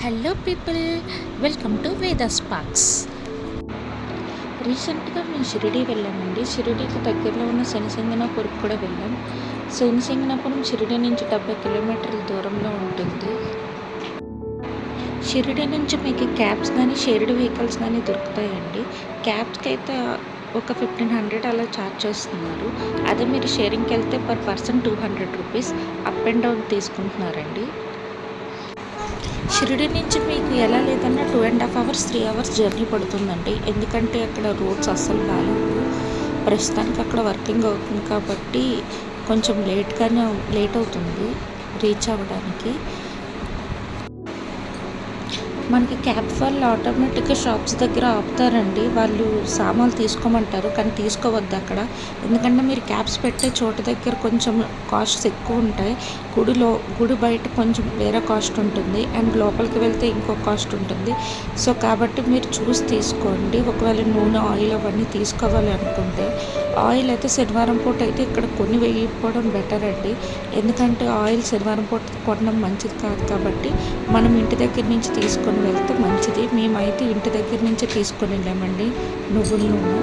Hello people, welcome to వేద sparks. రీసెంట్గా మేము షిరిడి వెళ్ళామండి. షిరిడీకి దగ్గరలో ఉన్న శనిసింగనాపూర్కి కూడా వెళ్ళాం. శనిసింగనాపురం షిరిడి నుంచి 70 కిలోమీటర్ల దూరంలో ఉంటుంది. షిరిడి నుంచి మీకు క్యాబ్స్ కానీ షేర్డ్ వెహికల్స్ కానీ దొరుకుతాయండి. క్యాబ్స్కి అయితే ఒక 1500 అలా ఛార్జ్ చేస్తున్నారు. అదే మీరు షేరింగ్కి వెళ్తే per person 200 rupees up and down తీసుకుంటున్నారండి. షిరిడి నుంచి మీకు ఎలా లేదన్నా 2.5 అవర్స్ 3 అవర్స్ జర్నీ పడుతుందండి. ఎందుకంటే అక్కడ రోడ్స్ అస్సలు బాగాలేవు. ప్రస్తుతానికి అక్కడ వర్కింగ్ అవుతుంది కాబట్టి కొంచెం లేట్ అవుతుంది రీచ్ అవ్వడానికి. మనకి క్యాబ్ వాళ్ళు ఆటోమేటిక్గా షాప్స్ దగ్గర ఆపుతారండి. వాళ్ళు సామాన్లు తీసుకోమంటారు కానీ తీసుకోవద్దు అక్కడ. ఎందుకంటే మీరు క్యాబ్స్ పెట్టే చోట దగ్గర కొంచెం కాస్ట్స్ ఎక్కువ ఉంటాయి. గుడి బయట కొంచెం వేరే కాస్ట్ ఉంటుంది అండ్ లోపలికి వెళ్తే ఇంకో కాస్ట్ ఉంటుంది. సో కాబట్టి మీరు చూసి తీసుకోండి. ఒకవేళ నూనె, ఆయిల్ అవన్నీ తీసుకోవాలి అనుకుంటే ఆయిల్ అయితే శనివారం పూట అయితే ఇక్కడ కొని వేయకపోవడం బెటర్ అండి. ఎందుకంటే ఆయిల్ శనివారం పూట కొనడం మంచిది కాదు కాబట్టి మనం ఇంటి దగ్గర నుంచి తీసుకొని వెళ్తే మంచిది. మేమైతే ఇంటి దగ్గర నుంచే తీసుకొని వెళ్ళామండి నువ్వుల నూనె.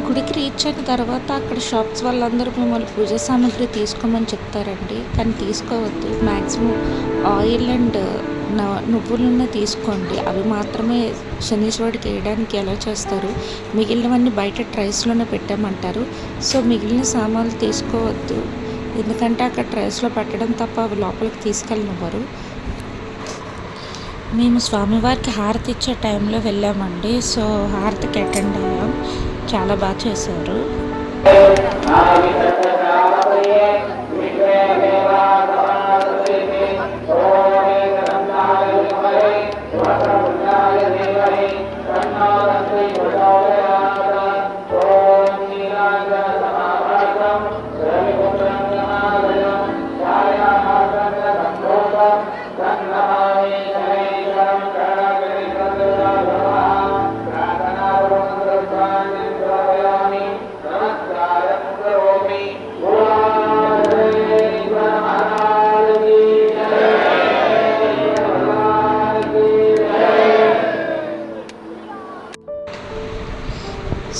గుడికి రీచ్ అయిన తర్వాత అక్కడ షాప్స్ వాళ్ళందరూ మిమ్మల్ని పూజ సామాగ్రి తీసుకోమని చెప్తారండి, కానీ తీసుకోవద్దు. మ్యాక్సిమం ఆయిల్ అండ్ నువ్వుల నూనె తీసుకోండి. అవి మాత్రమే శనీశ్వరుడికి వేయడానికి ఎలా చేస్తారు. మిగిలినవన్నీ బయట ట్రైస్లోనే పెట్టామంటారు. సో మిగిలిన సామాన్లు తీసుకోవద్దు. ఎందుకంటే అక్కడ ట్రైస్లో పెట్టడం తప్ప అవి లోపలికి తీసుకెళ్ళనివ్వరు. మేము స్వామివారికి హారతి ఇచ్చే టైంలో వెళ్ళామండి. సో హారతికి అటెండ్ అయ్యాం. చాలా బాగా చేశారు.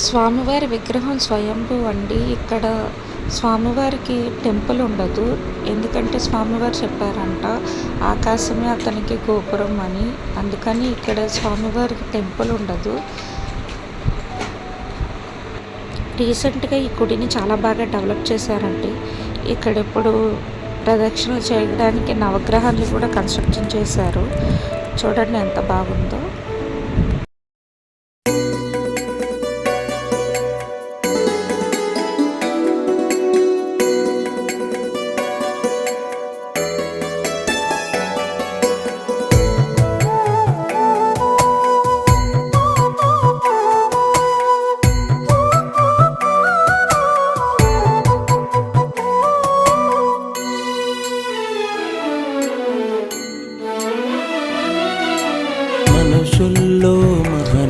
స్వామివారి విగ్రహం స్వయంభూ అండి. ఇక్కడ స్వామివారికి టెంపుల్ ఉండదు. ఎందుకంటే స్వామివారు చెప్పారంట ఆకాశమే అతనికి గోపురం అని. అందుకని ఇక్కడ స్వామివారికి టెంపుల్ ఉండదు. రీసెంట్గా ఈ గుడిని చాలా బాగా డెవలప్ చేశారండి. ఇక్కడ ఇప్పుడు ప్రదక్షిణలు చేయడానికి నవగ్రహాలు కూడా కన్స్ట్రక్షన్ చేశారు. చూడండి ఎంత బాగుందో.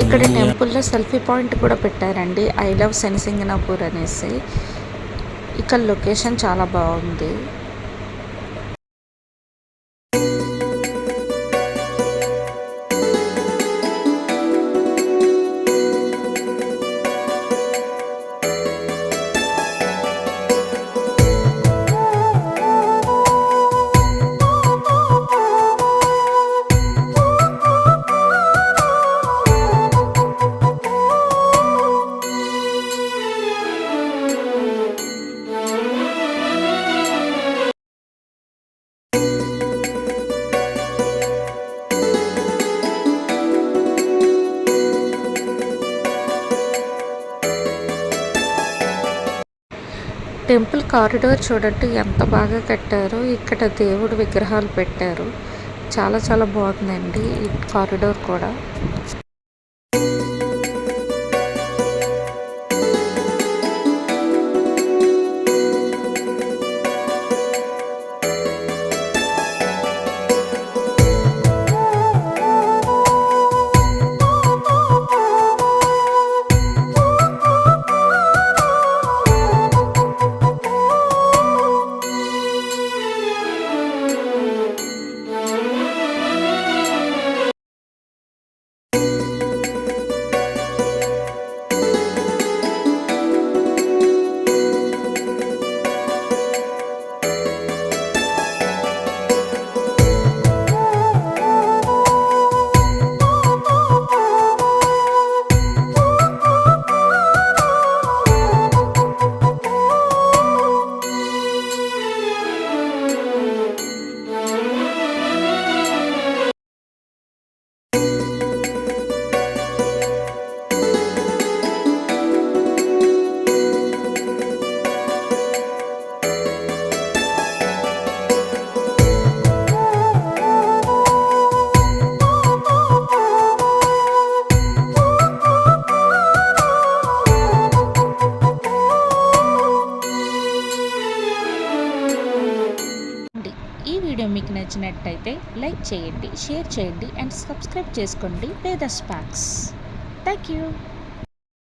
ఇక్కడ టెంపుల్లో సెల్ఫీ పాయింట్ కూడా పెట్టారండి. ఐ లవ్ శనిసింగనాపూర్ అనేసి. ఇక్కడ లొకేషన్ చాలా బాగుంది. టెంపుల్ కారిడార్ చూడండి ఎంత బాగా కట్టారో. ఇక్కడ దేవుడు విగ్రహాలు పెట్టారు. చాలా చాలా బాగుందండి ఈ కారిడార్ కూడా. లైక్ చేయండి, షేర్ చేయండి అండ్ సబ్స్క్రైబ్ చేసుకోండి వేదస్ ప్యాక్స్. Thank you.